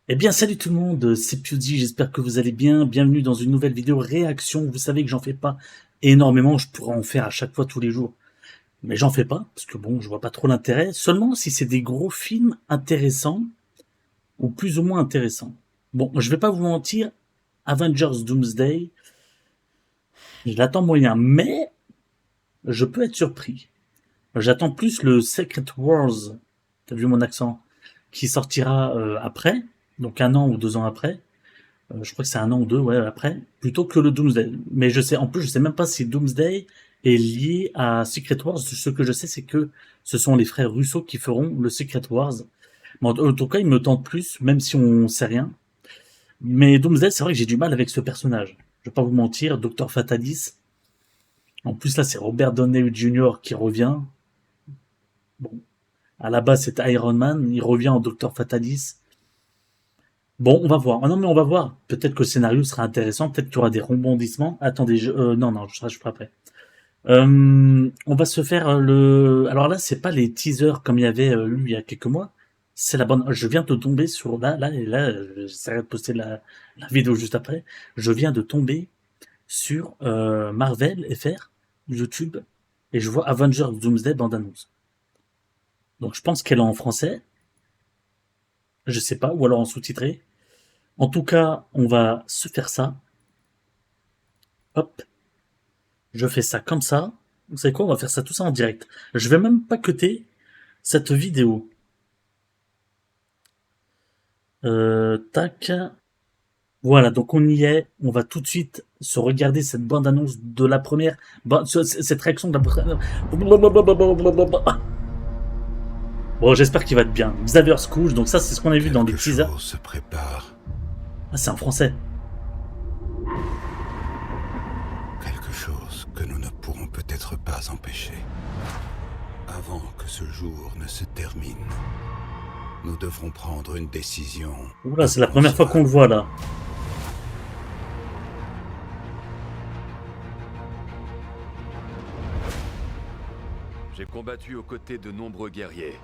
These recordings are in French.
Eh bien, salut tout le monde, c'est PewDie, j'espère que vous allez bien. Bienvenue dans une nouvelle vidéo réaction. Vous savez que j'en fais pas énormément, je pourrais en faire à chaque fois tous les jours. Mais j'en fais pas, parce que bon, je vois pas trop l'intérêt. Seulement si c'est des gros films intéressants, ou plus ou moins intéressants. Bon, je vais pas vous mentir, Avengers Doomsday, je l'attends moyen, mais je peux être surpris. J'attends plus le Secret Wars, t'as vu mon accent, qui sortira après, donc 1 an ou 2 ans après. Je crois que c'est 1 an ou 2, ouais, après, plutôt que le Doomsday. Mais je sais, en plus, je sais même pas si Doomsday est lié à Secret Wars. Ce que je sais, c'est que ce sont les frères Russo qui feront le Secret Wars. Mais en tout cas, il me tente plus, même si on sait rien. Mais Doomsday, c'est vrai que j'ai du mal avec ce personnage. Je vais pas vous mentir, Docteur Fatalis. En plus, là, c'est Robert Downey Jr. qui revient. Bon, à la base, c'était Iron Man. Il revient en Docteur Fatalis. Bon, on va voir. Ah non, mais on va voir. Peut-être que le scénario sera intéressant. Peut-être qu'il y aura des rebondissements. Attendez, non, je serai après. On va se faire Alors là, c'est pas les teasers comme il y avait eu il y a quelques mois. C'est la bonne. Je viens de tomber sur j'essaierai de poster la vidéo juste après. Je viens de tomber sur Marvel FR, YouTube, et je vois Avengers Doomsday bande annonce. Donc je pense qu'elle est en français. Je sais pas, ou alors en sous-titré. En tout cas, on va se faire ça. Hop, je fais ça comme ça. Vous savez quoi, on va faire ça tout ça en direct. Je vais même pas cuter cette vidéo. Tac. Voilà, donc on y est. On va tout de suite se regarder cette bande-annonce de la première. Cette réaction de la première. Bon, j'espère qu'il va être bien. Xavier Scrooge, donc ça, c'est ce qu'on a vu dans les Quelque teasers. chose se prépare. Ah, c'est en français. Quelque chose que nous ne pourrons peut-être pas empêcher. Avant que ce jour ne se termine, nous devrons prendre une décision. Oula, c'est la première fois qu'on le voit là. J'ai combattu aux côtés de nombreux guerriers.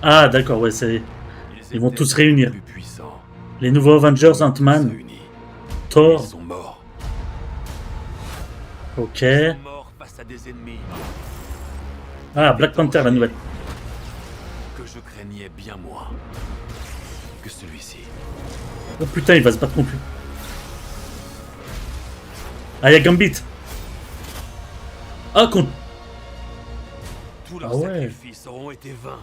Ah, d'accord, ouais, c'est. Ils vont étaient tous se réunir. plus puissants. Les nouveaux Avengers, Tous Ant-Man, réunis. Ils Thor, sont morts. ok. Ils sont morts face à des ennemis Ah, Black Panther, la nouvelle. que je craignais bien moins que celui-ci. Oh putain, il va se battre non plus. Ah, y'a Gambit. Ah, contre. Tous leurs Ah ouais. sacrifices auront été vains.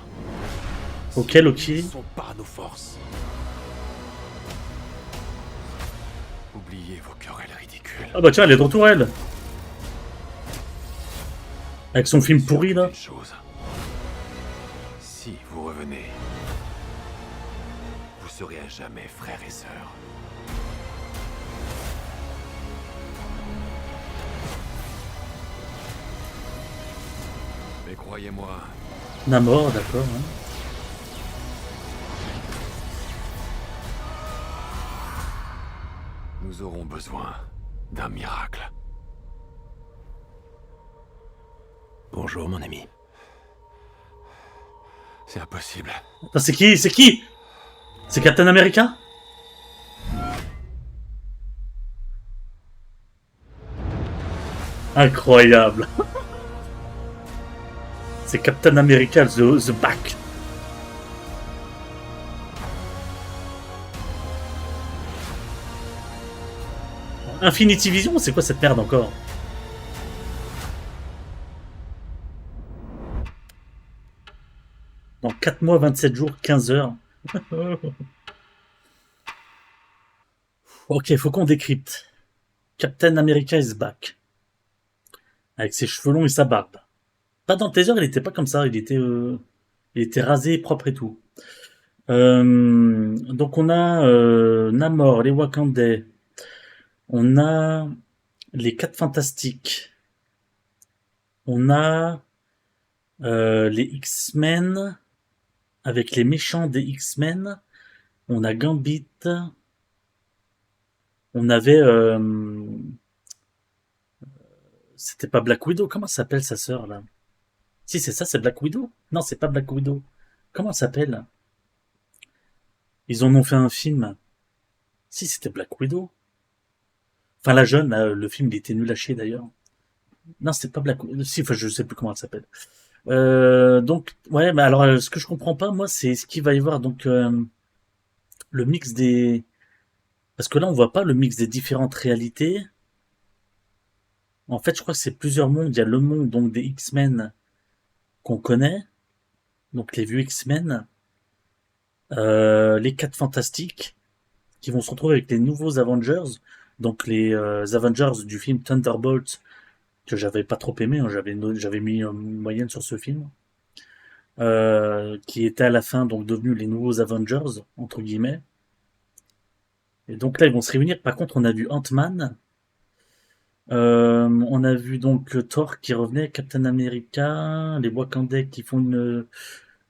Ok, Ils Loki. sont par nos forces. Oubliez vos querelles ridicules. Ah bah tiens, elle est de retour, elle. Avec son film Sûr pourri, là. d'une chose. Si vous revenez, vous serez à jamais frères et sœurs. Mais croyez-moi, Namor, d'accord. Hein. nous aurons besoin d'un miracle. Bonjour mon ami. C'est impossible. Attends, c'est qui? C'est qui? C'est Captain America? Incroyable. C'est Captain America, the Back. Infinity Vision, c'est quoi cette merde encore? Dans 4 mois, 27 jours, 15 heures. Ok, faut qu'on décrypte. Captain America is back. Avec ses cheveux longs et sa barbe. Pas dans le teaser, il était pas comme ça. Il était rasé, propre et tout. Donc on a Namor, les Wakandais. On a les 4 Fantastiques. On a les X-Men avec les méchants des X-Men. On a Gambit. On avait c'était pas Black Widow, comment s'appelle sa sœur là? Si c'est ça, c'est Black Widow? Non, c'est pas Black Widow. Comment elle s'appelle? Ils en ont fait un film. Si, c'était Black Widow. Enfin, la jeune, là, le film, il était nul à chier d'ailleurs. Non, c'était pas Black Widow. Si, enfin, je sais plus comment elle s'appelle. Donc, ouais, mais alors, ce que je comprends pas, moi, c'est ce qu'il va y avoir, donc, le mix des... Parce que là, on voit pas le mix des différentes réalités. En fait, je crois que c'est plusieurs mondes. Il y a le monde, donc, des X-Men qu'on connaît. Donc, les vieux X-Men. Les 4 Fantastiques, qui vont se retrouver avec les nouveaux Avengers. Donc, les Avengers du film Thunderbolt, que j'avais pas trop aimé, hein, j'avais mis une moyenne sur ce film, qui était à la fin donc devenus les nouveaux Avengers entre guillemets. Et donc là ils vont se réunir. Par contre on a vu Ant-Man, on a vu donc Thor qui revenait, Captain America, les Wakandais qui font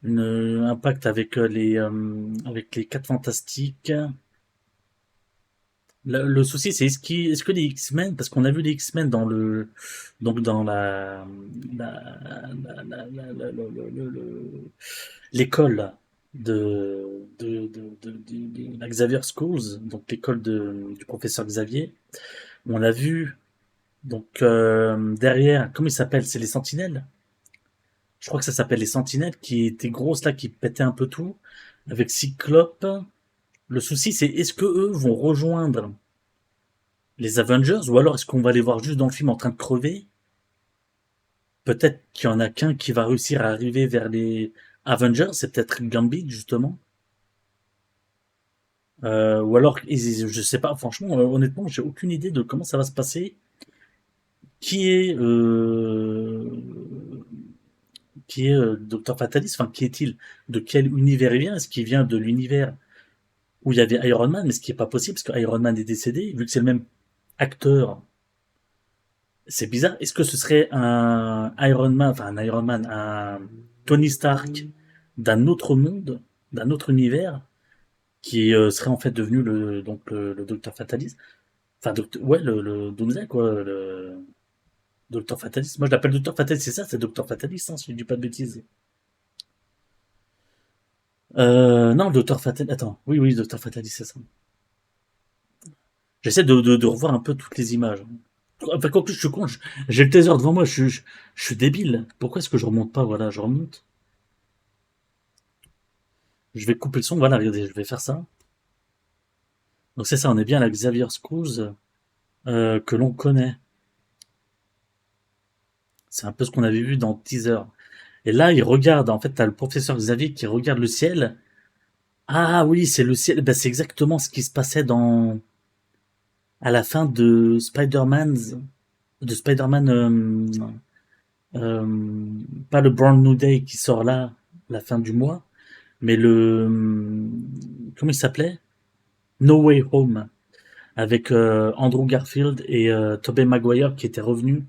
un pacte avec les 4 Fantastiques. Le souci, c'est est-ce que les X-Men, parce qu'on a vu les X-Men dans le, donc dans l'école de la Xavier Schools, donc l'école du professeur Xavier. On a vu, donc, derrière, comment ils s'appellent? C'est les Sentinelles? Je crois que ça s'appelle les Sentinelles, qui étaient grosses là, qui pétaient un peu tout, avec Cyclope. Le souci, c'est est-ce que eux vont rejoindre les Avengers, ou alors est-ce qu'on va les voir juste dans le film en train de crever? Peut-être qu'il y en a qu'un qui va réussir à arriver vers les Avengers, c'est peut-être Gambit justement. Ou alors, je sais pas, franchement, honnêtement, j'ai aucune idée de comment ça va se passer. Qui est, Docteur Fatalis, enfin, qui est-il? De quel univers il vient? Est-ce qu'il vient de l'univers où il y avait Iron Man? Mais ce qui est pas possible, parce que Iron Man est décédé, vu que c'est le même acteur. C'est bizarre. Est-ce que ce serait un Iron Man, un Tony Stark d'un autre monde, d'un autre univers, qui serait en fait devenu le Docteur Fatalis? Enfin, ouais, le Doomsday, quoi, le Docteur Fatalis. Moi, je l'appelle Docteur Fatalis, c'est ça, c'est Docteur Fatalis, hein, si je dis pas de bêtises. Non, le Docteur Fatalis, attends, oui, oui, Docteur Fatalis, c'est ça. J'essaie de revoir un peu toutes les images. Enfin, quoi que je suis con, j'ai le taser devant moi, je suis débile. Pourquoi est-ce que je remonte pas? Voilà, je remonte. Je vais couper le son, voilà, regardez, je vais faire ça. Donc c'est ça, on est bien à la Xavier Schools que l'on connaît. C'est un peu ce qu'on avait vu dans le teaser. Et là, il regarde, en fait, t'as le professeur Xavier qui regarde le ciel. Ah oui, c'est le ciel. Ben, c'est exactement ce qui se passait à la fin de Spider-Man, pas le Brand New Day qui sort là, la fin du mois, mais comment il s'appelait? No Way Home, avec Andrew Garfield et Tobey Maguire qui étaient revenus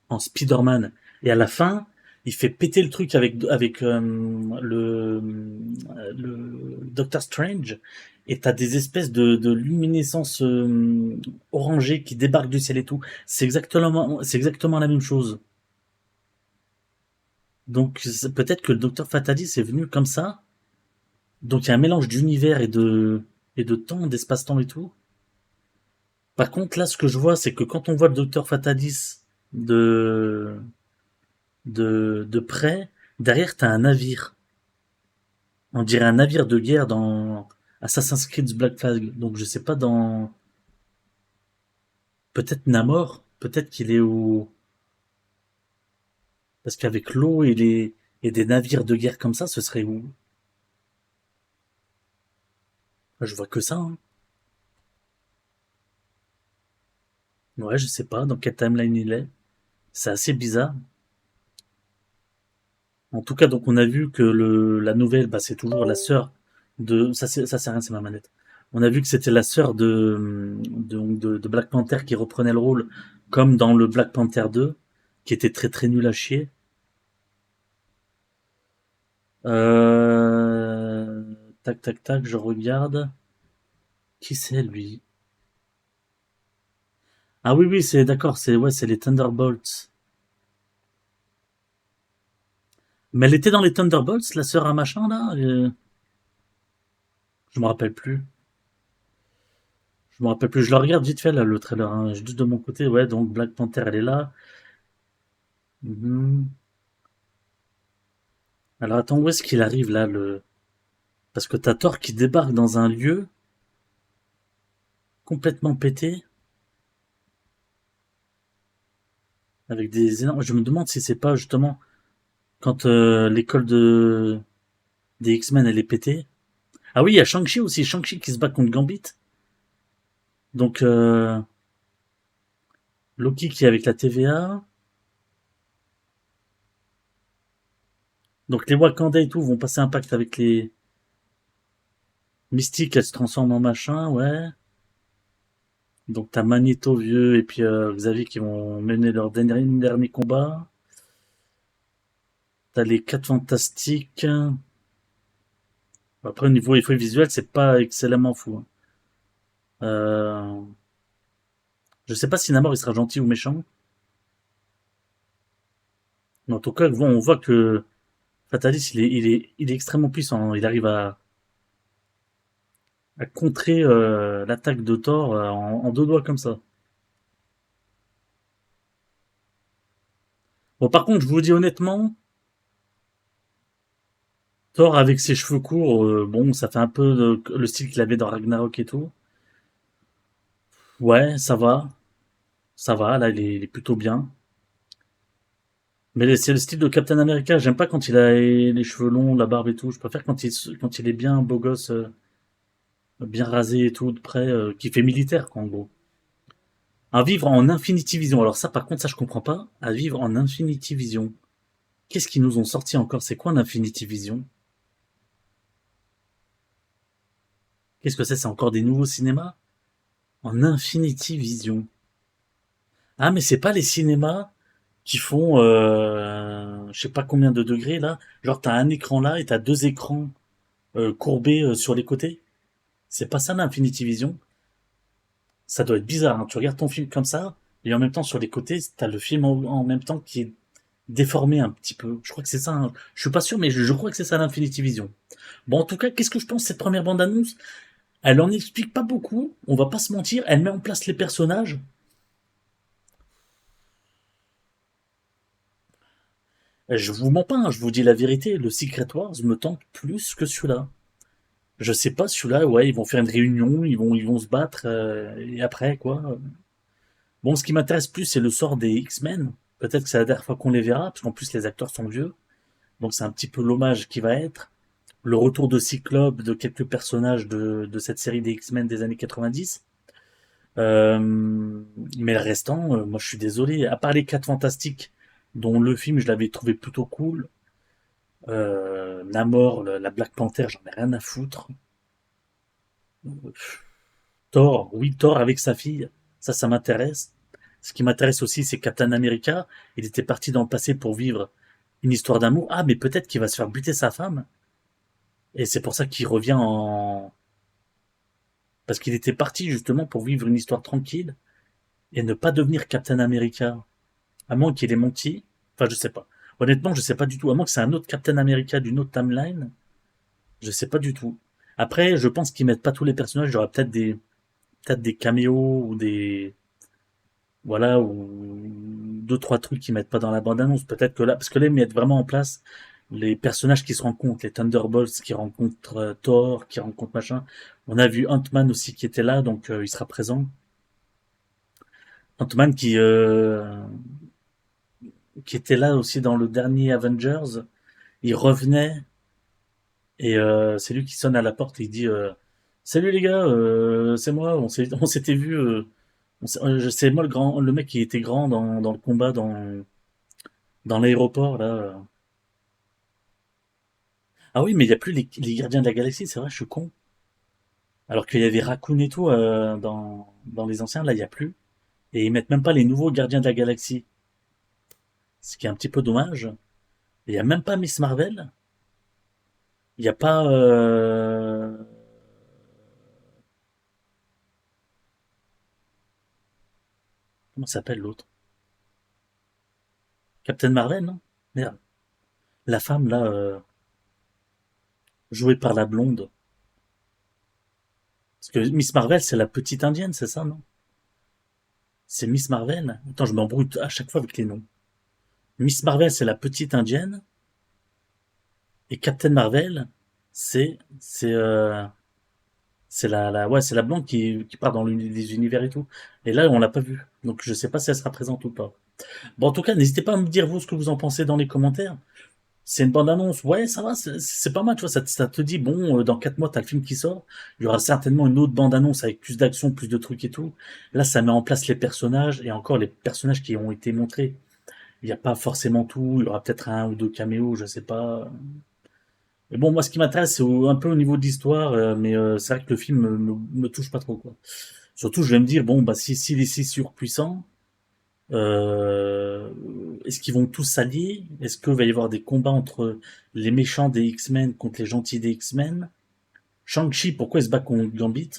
en Spider-Man. Et à la fin, il fait péter le truc avec le Doctor Strange, et t'as des espèces de luminescence orangée qui débarquent du ciel et tout. C'est exactement la même chose. Donc peut-être que le Docteur Fatalis est venu comme ça. Donc il y a un mélange d'univers et de temps, d'espace-temps et tout. Par contre, là, ce que je vois, c'est que quand on voit le Docteur Fatalis de, de près, derrière, t'as un navire. On dirait un navire de guerre dans Assassin's Creed Black Flag. Donc, je sais pas peut-être Namor. Peut-être qu'il est parce qu'avec l'eau et des navires de guerre comme ça, ce serait où? Je vois que ça, hein. Ouais, je sais pas dans quelle timeline il est. C'est assez bizarre. En tout cas, donc on a vu que la nouvelle, bah, c'est toujours la sœur ça sert à rien, c'est ma manette. On a vu que c'était la sœur de Black Panther qui reprenait le rôle, comme dans le Black Panther 2, qui était très très nul à chier. Euh, Tac tac tac, je regarde. Qui c'est lui? Ah oui oui, c'est d'accord, c'est les Thunderbolts. Mais elle était dans les Thunderbolts, la sœur à machin là. Je me rappelle plus. Je me rappelle plus. Je le regarde vite fait là le trailer, hein. Juste de mon côté, ouais. Donc Black Panther, elle est là. Mhm. Alors attends, où est-ce qu'il arrive là le? Parce que t'as Thor qui débarque dans un lieu complètement pété avec des énormes. Je me demande si c'est pas justement quand l'école des X-Men elle est pétée. Ah oui, il y a Shang-Chi aussi, Shang-Chi qui se bat contre Gambit. Donc Loki qui est avec la TVA. Donc les Wakanda et tout vont passer un pacte avec les Mystiques, elle se transforme en machin, ouais. Donc t'as Magneto vieux et puis Xavier qui vont mener leur dernier combat. T'as les 4 fantastiques. Après au niveau effet visuel, c'est pas excellemment fou, hein. Euh, je sais pas si Namor il sera gentil ou méchant. Mais en tout cas, bon, on voit que Fatalis il est extrêmement puissant. Il arrive à contrer l'attaque de Thor en deux doigts comme ça. Bon, par contre, je vous dis honnêtement, Thor avec ses cheveux courts, bon, ça fait un peu le style qu'il avait dans Ragnarok et tout. Ouais, ça va, là, il est plutôt bien. Mais c'est le style de Captain America. J'aime pas quand il a les cheveux longs, la barbe et tout. Je préfère quand il est bien beau gosse, bien rasé et tout, de près, qui fait militaire, quoi, en gros. À vivre en Infinity Vision. Alors ça, par contre, ça, je comprends pas. À vivre en Infinity Vision. Qu'est-ce qu'ils nous ont sorti encore? C'est quoi l'Infinity Vision? Qu'est-ce que c'est? C'est encore des nouveaux cinémas? En Infinity Vision. Ah, mais c'est pas les cinémas qui font, je sais pas combien de degrés là. Genre t'as un écran là et t'as deux écrans courbés sur les côtés. C'est pas ça l'Infinity Vision. Ça doit être bizarre, hein. Tu regardes ton film comme ça et en même temps sur les côtés t'as le film en même temps qui est déformé un petit peu. Je crois que c'est ça, hein. Je suis pas sûr, mais je crois que c'est ça l'Infinity Vision. Bon, en tout cas, qu'est-ce que je pense de cette première bande-annonce? Elle en explique pas beaucoup. On va pas se mentir. Elle met en place les personnages. Je vous mens pas, hein, je vous dis la vérité, le Secret Wars me tente plus que celui-là. Je sais pas, celui-là, ouais, ils vont faire une réunion, ils vont se battre, et après, quoi. Bon, ce qui m'intéresse plus, c'est le sort des X-Men. Peut-être que c'est la dernière fois qu'on les verra, parce qu'en plus, les acteurs sont vieux. Donc, c'est un petit peu l'hommage qui va être. Le retour de Cyclope, de quelques personnages de cette série des X-Men des années 90. Euh, mais le restant, moi, je suis désolé. À part les 4 Fantastiques, dont le film, je l'avais trouvé plutôt cool. Namor, la Black Panther, j'en ai rien à foutre. Thor, oui, Thor avec sa fille, ça m'intéresse. Ce qui m'intéresse aussi, c'est Captain America. Il était parti dans le passé pour vivre une histoire d'amour. Ah, mais peut-être qu'il va se faire buter sa femme. Et c'est pour ça qu'il revient en... Parce qu'il était parti justement pour vivre une histoire tranquille et ne pas devenir Captain America. À moins qu'il ait menti. Enfin, je sais pas. Honnêtement, je sais pas du tout. À moins que c'est un autre Captain America d'une autre timeline. Je sais pas du tout. Après, je pense qu'ils mettent pas tous les personnages. Il y aura peut-être des caméos ou des, voilà, ou deux, trois trucs qu'ils mettent pas dans la bande-annonce. Peut-être que là, parce que là, ils mettent vraiment en place les personnages qui se rencontrent, les Thunderbolts qui rencontrent Thor, qui rencontrent machin. On a vu Ant-Man aussi qui était là, donc il sera présent. Ant-Man qui était là aussi dans le dernier Avengers. Il revenait et c'est lui qui sonne à la porte et il dit salut les gars, c'est moi, on s'était vu, c'est moi le mec qui était grand dans le combat dans l'aéroport là. Ah oui, mais il y a plus les gardiens de la galaxie, c'est vrai, je suis con. Alors qu'il y avait Raccoon et tout dans les anciens, là il y a plus. Et ils mettent même pas les nouveaux gardiens de la galaxie, ce qui est un petit peu dommage. Il y a même pas Miss Marvel, il y a pas comment s'appelle l'autre? Captain Marvel, non? Merde. La femme là jouée par la blonde. Parce que Miss Marvel, c'est la petite indienne, c'est ça, non? C'est Miss Marvel? Attends, je m'embrouille à chaque fois avec les noms. Miss Marvel, c'est la petite indienne, et Captain Marvel, c'est, c'est, euh, c'est la blonde qui part dans les univers et tout. Et là, on l'a pas vue. Donc, je sais pas si elle sera présente ou pas. Bon, en tout cas, n'hésitez pas à me dire vous ce que vous en pensez dans les commentaires. C'est une bande-annonce, ouais, ça va, c'est pas mal, tu vois, ça te dit, bon, dans 4 mois, t'as le film qui sort, il y aura certainement une autre bande-annonce avec plus d'action, plus de trucs et tout. Là, ça met en place les personnages, et encore les personnages qui ont été montrés. Il n'y a pas forcément tout, il y aura peut-être un ou deux caméos, je sais pas. Mais bon, moi, ce qui m'intéresse, c'est un peu au niveau de l'histoire, mais c'est vrai que le film me touche pas trop, quoi. Surtout, je vais me dire, bon, bah, s'il est si surpuissant, euh, est-ce qu'ils vont tous s'allier? Est-ce qu'il va y avoir des combats entre les méchants des X-Men contre les gentils des X-Men? Shang-Chi, pourquoi il se bat contre Gambit?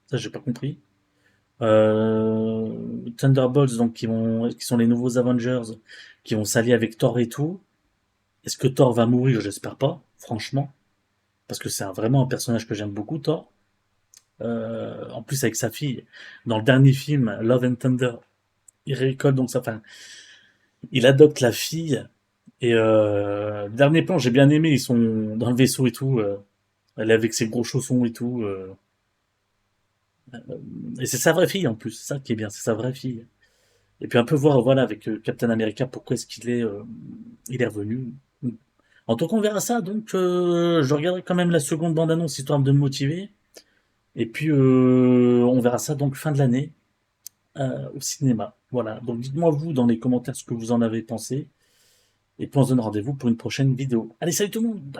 Ça, j'ai pas compris. Thunderbolts, donc qui sont les nouveaux Avengers, qui vont s'allier avec Thor et tout. Est-ce que Thor va mourir? J'espère pas, franchement, parce que c'est vraiment un personnage que j'aime beaucoup, Thor. En plus avec sa fille, dans le dernier film, Love and Thunder, il récolte donc enfin, il adopte la fille. Et dernier plan, j'ai bien aimé, ils sont dans le vaisseau et tout. Elle est avec ses gros chaussons et tout. Et c'est sa vraie fille en plus, c'est ça qui est bien, c'est sa vraie fille. Et puis un peu voir, voilà, avec Captain America, pourquoi est-ce il est revenu. En tout cas, on verra ça. Donc, je regarderai quand même la seconde bande-annonce histoire de me motiver. Et puis, on verra ça donc fin de l'année au cinéma. Voilà. Donc, dites-moi vous dans les commentaires ce que vous en avez pensé. Et puis, on se donne rendez-vous pour une prochaine vidéo. Allez, salut tout le monde!